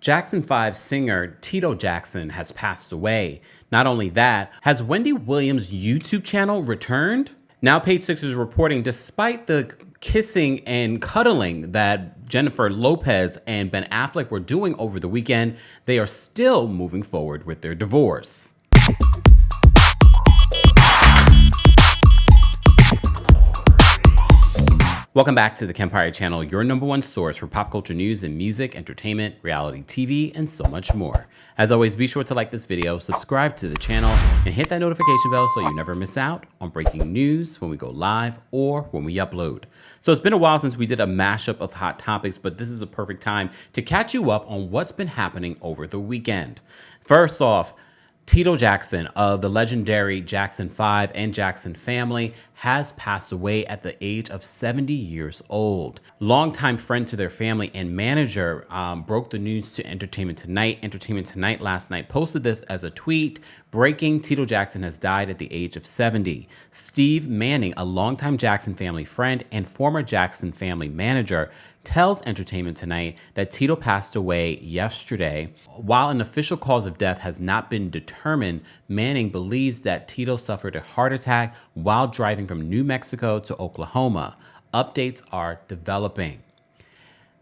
Jackson 5 singer Tito Jackson has passed away. Not only that, has Wendy Williams' YouTube channel returned? Now Page Six is reporting despite the kissing and cuddling that Jennifer Lopez and Ben Affleck were doing over the weekend, they are still moving forward with their divorce. Welcome back to the Kempire channel, your #1 source for pop culture news and music, entertainment, reality TV, and so much more. As always, be sure to like this video, subscribe to the channel, and hit that notification bell so you never miss out on breaking news when we go live or when we upload. So it's been a while since we did a mashup of hot topics, but this is a perfect time to catch you up on what's been happening over the weekend. First off, Tito Jackson of the legendary Jackson 5 and Jackson family has passed away at the age of 70 years old. Longtime friend to their family and manager broke the news to Entertainment Tonight. Entertainment Tonight last night posted this as a tweet. Breaking, Tito Jackson has died at the age of 70. Steve Manning, a longtime Jackson family friend and former Jackson family manager, tells Entertainment Tonight that Tito passed away yesterday. While an official cause of death has not been determined, Manning believes that Tito suffered a heart attack while driving from New Mexico to Oklahoma. Updates are developing.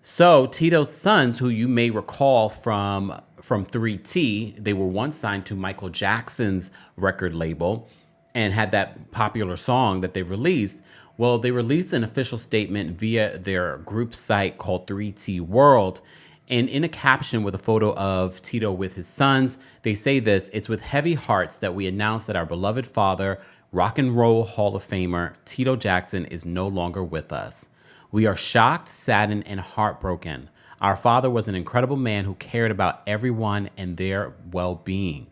So Tito's sons, who you may recall from 3T, they were once signed to Michael Jackson's record label and had that popular song that they released. Well, they released an official statement via their group site called 3T World. And in a caption with a photo of Tito with his sons, they say this: "It's with heavy hearts that we announce that our beloved father, Rock and Roll Hall of Famer Tito Jackson, is no longer with us. We are shocked, saddened, and heartbroken. Our father was an incredible man who cared about everyone and their well-being.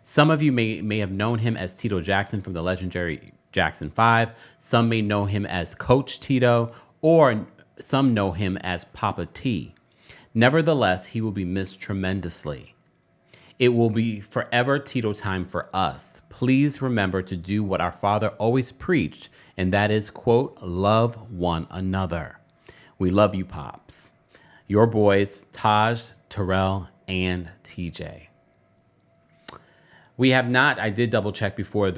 Some of you may have known him as Tito Jackson from the legendary Jackson 5. Some may know him as Coach Tito, or some know him as Papa T. Nevertheless, he will be missed tremendously. It will be forever Tito time for us. Please remember to do what our father always preached, and that is, quote, love one another. We love you, Pops. Your boys, Taj, Terrell, and TJ." We have not, I did double check before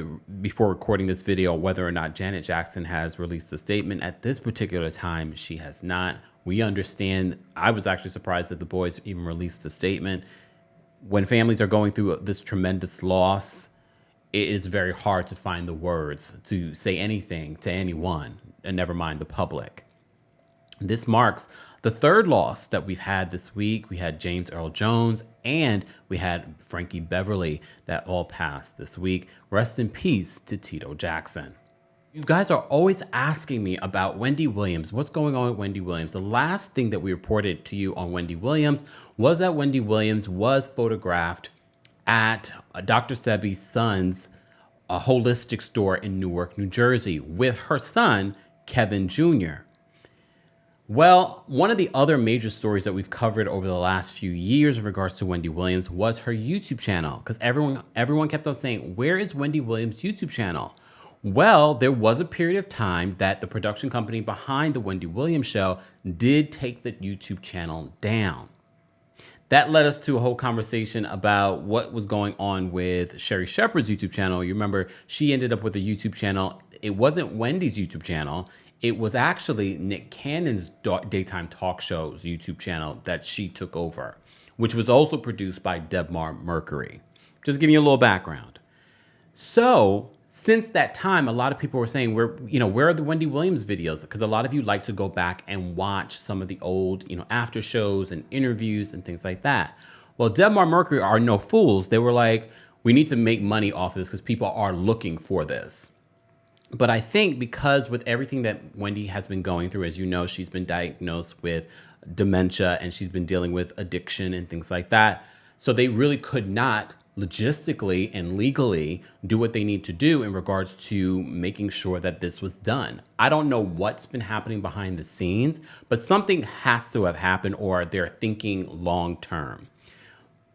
recording this video whether or not Janet Jackson has released a statement. At this particular time, she has not. We understand. I was actually surprised that the boys even released a statement. When families are going through this tremendous loss, it is very hard to find the words to say anything to anyone, and never mind the public. This marks the third loss that we've had this week. We had James Earl Jones and we had Frankie Beverly that all passed this week. Rest in peace to Tito Jackson. You guys are always asking me about Wendy Williams. What's going on with Wendy Williams? The last thing that we reported to you on Wendy Williams was that Wendy Williams was photographed at Dr. Sebi's son's holistic store in Newark, New Jersey with her son, Kevin Jr. Well, one of the other major stories that we've covered over the last few years in regards to Wendy Williams was her YouTube channel, because everyone kept on saying, where is Wendy Williams' YouTube channel? Well, there was a period of time that the production company behind the Wendy Williams show did take the YouTube channel down. That led us to a whole conversation about what was going on with Sherri Shepherd's YouTube channel. You remember, she ended up with a YouTube channel. It wasn't Wendy's YouTube channel. It was actually Nick Cannon's daytime talk show's YouTube channel that she took over, which was also produced by Debmar Mercury. Just giving you a little background. So since that time, a lot of people were saying, where are the Wendy Williams videos? Because a lot of you like to go back and watch some of the old, after shows and interviews and things like that. Well, Debmar Mercury are no fools. They were like, we need to make money off of this because people are looking for this. But I think because with everything that Wendy has been going through, as you know, she's been diagnosed with dementia and she's been dealing with addiction and things like that. So they really could not logistically and legally do what they need to do in regards to making sure that this was done. I don't know what's been happening behind the scenes, but something has to have happened, or they're thinking long term.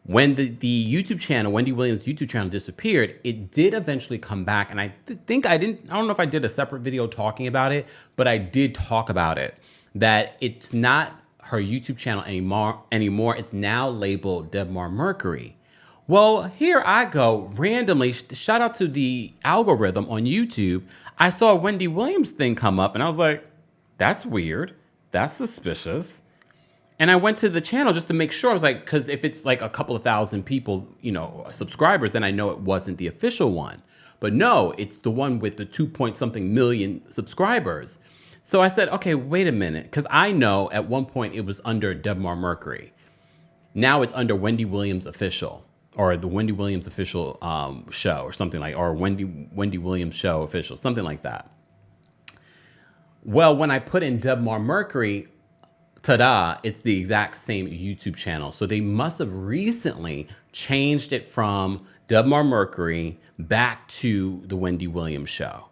When the YouTube channel, Wendy Williams' YouTube channel, disappeared, it did eventually come back. And I don't know if I did a separate video talking about it, but I did talk about it, that it's not her YouTube channel anymore. It's now labeled Debmar Mercury. Well, here I go randomly. Shout out to the algorithm on YouTube. I saw a Wendy Williams thing come up and I was like, that's weird. That's suspicious. And I went to the channel just to make sure. I was like, because if it's like a couple of thousand people, subscribers, then I know it wasn't the official one. But no, it's the one with the 2-point-something million subscribers. So I said, okay, wait a minute. Because I know at one point it was under Debmar Mercury. Now it's under Wendy Williams Official, or the Wendy Williams Official show or something like, or Wendy Williams Show Official, something like that. Well, when I put in Debmar Mercury, ta-da, it's the exact same YouTube channel. So they must have recently changed it from Debmar Mercury back to the Wendy Williams Show.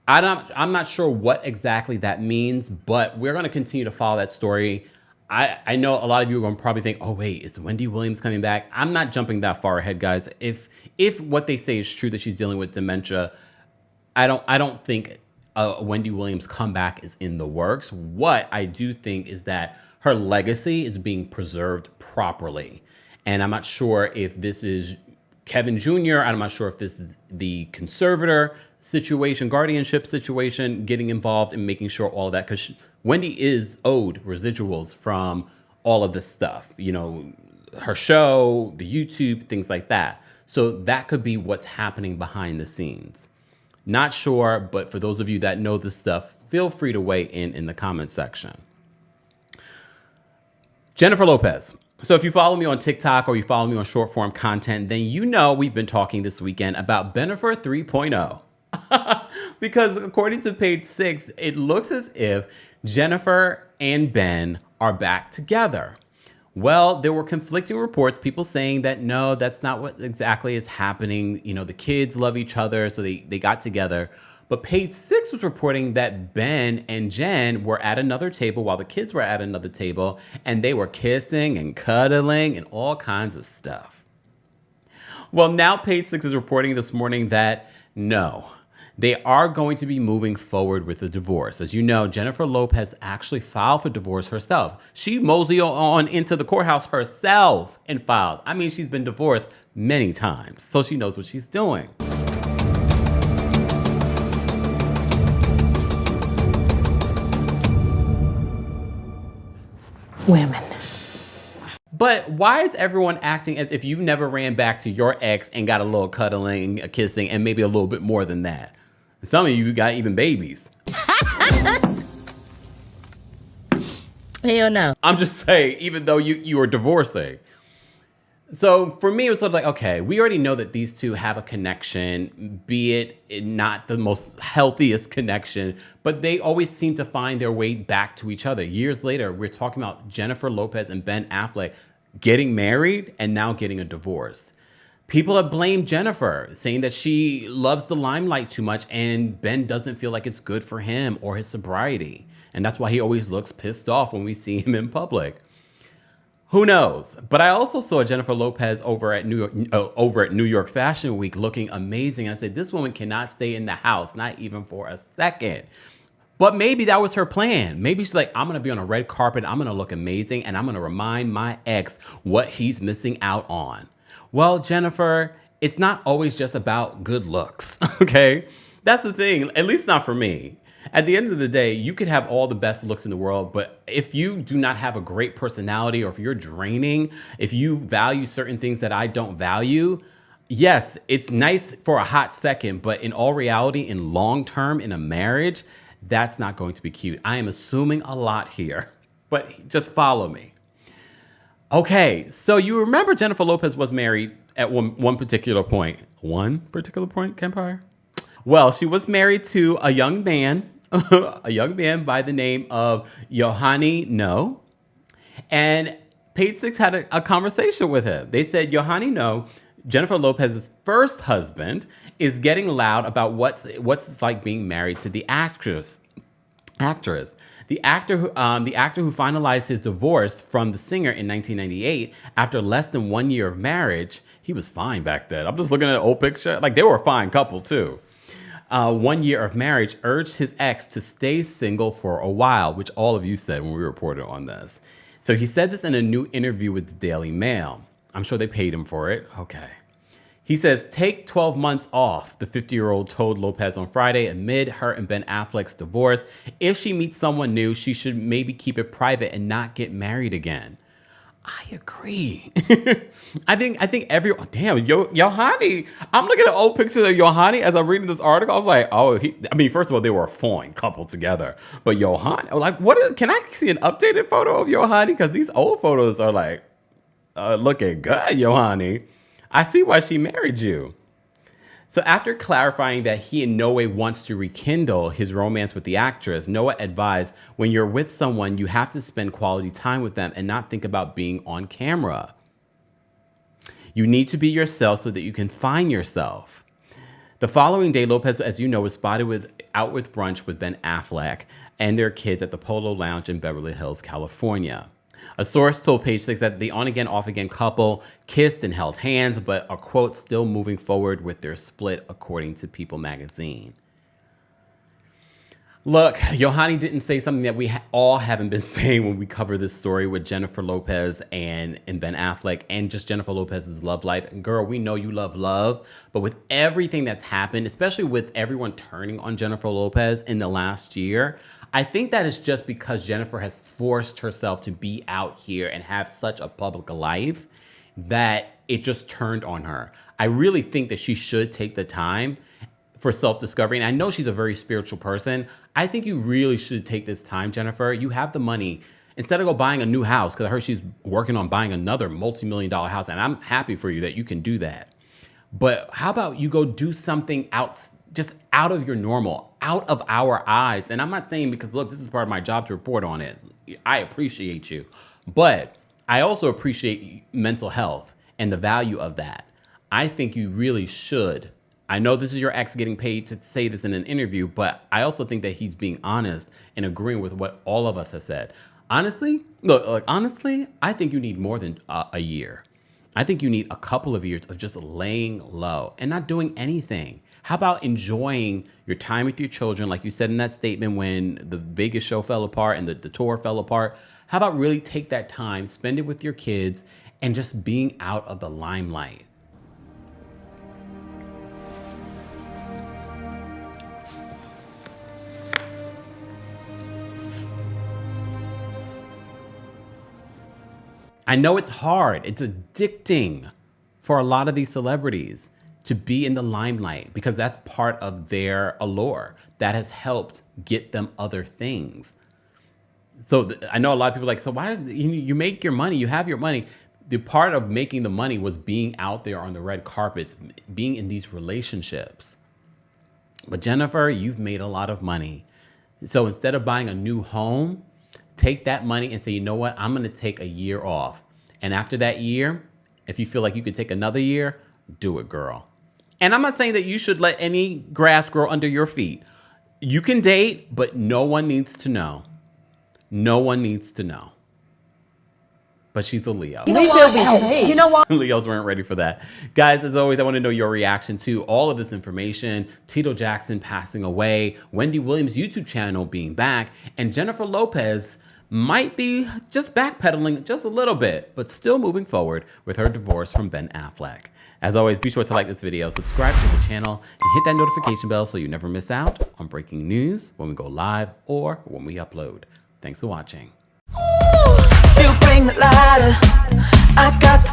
I'm not sure what exactly that means, but we're going to continue to follow that story. I know a lot of you are going to probably think, oh, wait, is Wendy Williams coming back? I'm not jumping that far ahead, guys. If what they say is true, that she's dealing with dementia, I don't think a Wendy Williams comeback is in the works. What I do think is that her legacy is being preserved properly. And I'm not sure if this is Kevin Jr. I'm not sure if this is the conservator situation, guardianship situation, getting involved and making sure all of that, because Wendy is owed residuals from all of this stuff, her show, the YouTube, things like that. So that could be what's happening behind the scenes. Not sure, but for those of you that know this stuff, feel free to weigh in the comment section. Jennifer Lopez. So if you follow me on TikTok or you follow me on short form content, then we've been talking this weekend about Bennifer 3.0. Because according to page 6, it looks as if Jennifer and Ben are back together. Well, there were conflicting reports, people saying that no, that's not what exactly is happening. The kids love each other, so they got together. But page 6 was reporting that Ben and Jen were at another table while the kids were at another table, and they were kissing and cuddling and all kinds of stuff. Well, now page 6 is reporting this morning that no, they are going to be moving forward with the divorce. As you know, Jennifer Lopez actually filed for divorce herself. She moseyed on into the courthouse herself and filed. I mean, she's been divorced many times, so she knows what she's doing. Women. But why is everyone acting as if you never ran back to your ex and got a little cuddling, a kissing, and maybe a little bit more than that? Some of you got even babies. Hell no. I'm just saying, even though you were divorcing. So for me, it was sort of like, okay, we already know that these two have a connection, be it not the most healthiest connection, but they always seem to find their way back to each other. Years later, we're talking about Jennifer Lopez and Ben Affleck getting married and now getting a divorce. People have blamed Jennifer, saying that she loves the limelight too much and Ben doesn't feel like it's good for him or his sobriety. And that's why he always looks pissed off when we see him in public. Who knows? But I also saw Jennifer Lopez over at New York Fashion Week looking amazing. I said, this woman cannot stay in the house, not even for a second. But maybe that was her plan. Maybe she's like, I'm going to be on a red carpet. I'm going to look amazing. And I'm going to remind my ex what he's missing out on. Well, Jennifer, it's not always just about good looks. Okay? That's the thing. At least not for me. At the end of the day, you could have all the best looks in the world, but if you do not have a great personality, or if you're draining, if you value certain things that I don't value, yes, it's nice for a hot second, but in all reality, in long term, in a marriage, that's not going to be cute. I am assuming a lot here, but just follow me. Okay, so you remember Jennifer Lopez was married at one particular point. One particular point, Kempire? Well, she was married to a young man, by the name of Yohani No. And Page Six had a conversation with him. They said Yohani No, Jennifer Lopez's first husband, is getting loud about what's it's like being married to the actress. The actor who finalized his divorce from the singer in 1998 after less than 1 year of marriage. He was fine back then. I'm just looking at an old picture. Like, they were a fine couple too. 1 year of marriage, urged his ex to stay single for a while, which all of you said when we reported on this. So he said this in a new interview with the Daily Mail. I'm sure they paid him for it. Okay. He says, take 12 months off, the 50-year-old told Lopez on Friday amid her and Ben Affleck's divorce. If she meets someone new, she should maybe keep it private and not get married again. I agree. I think everyone, damn, Yohani. I'm looking at old pictures of Yohani as I'm reading this article. I was like, oh, first of all, they were a fine couple together. But Yohani, like, can I see an updated photo of Yohani? Because these old photos are like, looking good, Yohani. I see why she married you. So after clarifying that he in no way wants to rekindle his romance with the actress, Noah advised, when you're with someone, you have to spend quality time with them and not think about being on camera. You need to be yourself so that you can find yourself. The following day, Lopez, as you know, was spotted out with brunch with Ben Affleck and their kids at the Polo Lounge in Beverly Hills, California. A source told Page Six that the on-again, off-again couple kissed and held hands, but are, quote, still moving forward with their split, according to People magazine. Look, Yohani didn't say something that we all haven't been saying when we cover this story with Jennifer Lopez and Ben Affleck and just Jennifer Lopez's love life. And girl, we know you love love, but with everything that's happened, especially with everyone turning on Jennifer Lopez in the last year, I think that is just because Jennifer has forced herself to be out here and have such a public life that it just turned on her. I really think that she should take the time for self-discovery. And I know she's a very spiritual person. I think you really should take this time, Jennifer. You have the money. Instead of buying a new house, because I heard she's working on buying another multi-million-dollar house, and I'm happy for you that you can do that. But how about you go do something just out of your normal, out of our eyes. And I'm not saying because, look, this is part of my job to report on it. I appreciate you. But I also appreciate mental health and the value of that. I think you really should. I know this is your ex getting paid to say this in an interview, but I also think that he's being honest and agreeing with what all of us have said. Honestly, honestly, I think you need more than a year. I think you need a couple of years of just laying low and not doing anything. How about enjoying your time with your children, like you said in that statement when the Vegas show fell apart and the tour fell apart? How about really take that time, spend it with your kids, and just being out of the limelight? I know it's hard. It's addicting for a lot of these celebrities to be in the limelight because that's part of their allure. That has helped get them other things. So I know a lot of people are like, so why did you make your money? You have your money. The part of making the money was being out there on the red carpets, being in these relationships. But Jennifer, you've made a lot of money. So instead of buying a new home, take that money and say, you know what? I'm going to take a year off. And after that year, if you feel like you could take another year, do it, girl. And I'm not saying that you should let any grass grow under your feet. You can date, but no one needs to know. No one needs to know. But she's a Leo. We feel betrayed. You know what? Leos weren't ready for that. Guys, as always, I want to know your reaction to all of this information. Tito Jackson passing away, Wendy Williams YouTube channel being back, and Jennifer Lopez might be just backpedaling just a little bit, but still moving forward with her divorce from Ben Affleck. As always, be sure to like this video, subscribe to the channel, and hit that notification bell so you never miss out on breaking news when we go live or when we upload. Thanks for watching. You bring the lighter. I got the